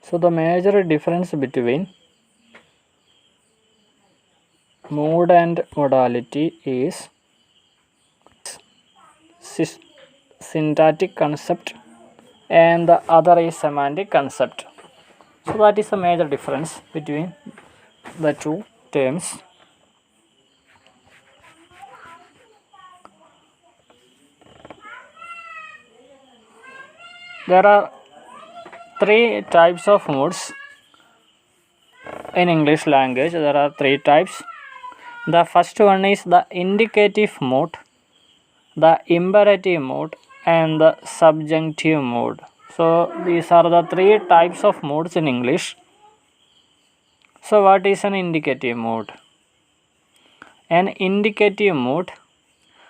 So the major difference between mode and modality is syntactic concept and the other is semantic concept. So that is the major difference between the two terms. There are three types of modes in English language. There are three types. The first one is the indicative mode, the imperative mode, and the subjunctive mode. So these are the three types of modes in English. So what is an indicative mode? An indicative mode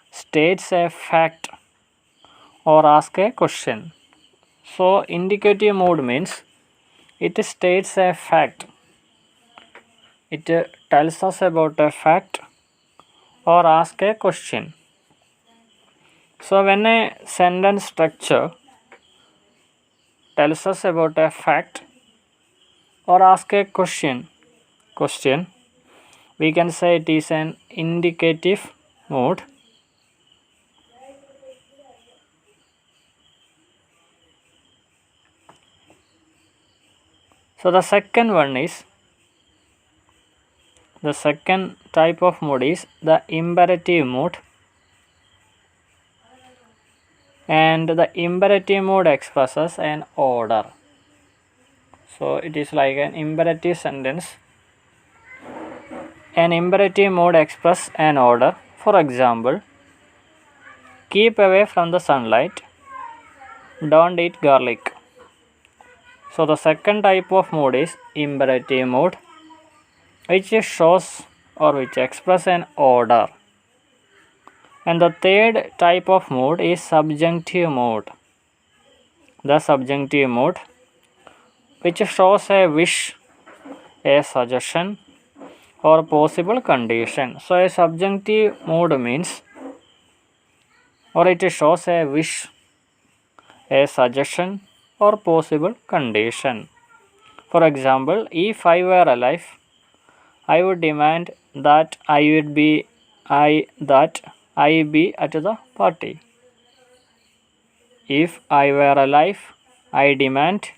states a fact or asks a question. So indicative mode means it states a fact. It tells us about a fact or asks a question. So when a sentence structure tells us about a fact or asks a question, we can say it is an indicative mode. So the second type of mode is the imperative mode, and the imperative mode expresses an order. So it is like an imperative sentence. An imperative mode expresses an order. For example, keep away from the sunlight, don't eat garlic. So the second type of mode is imperative mode, which shows or which expresses an order. And the third type of mode is subjunctive mode. The subjunctive mode, which shows a wish, a suggestion, or possible condition. So a subjunctive mode means, or it shows a wish, a suggestion, or possible condition. For example, if I were alive, I would demand that I be at the party. If I were alive, I demand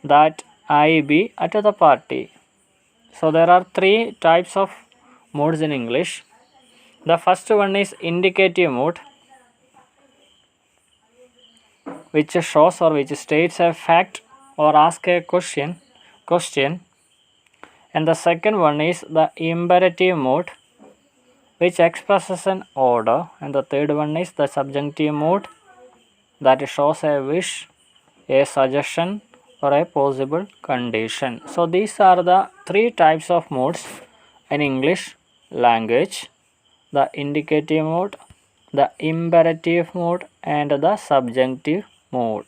that I be at the party. So there are three types of modes in English. The first one is indicative mode, which shows or which states a fact or asks a question. And the second one is the imperative mode, which expresses an order. And the third one is the subjunctive mode, that shows a wish, a suggestion, or a possible condition. So these are the three types of modes in English language: the indicative mode, the imperative mode, and the subjunctive mode.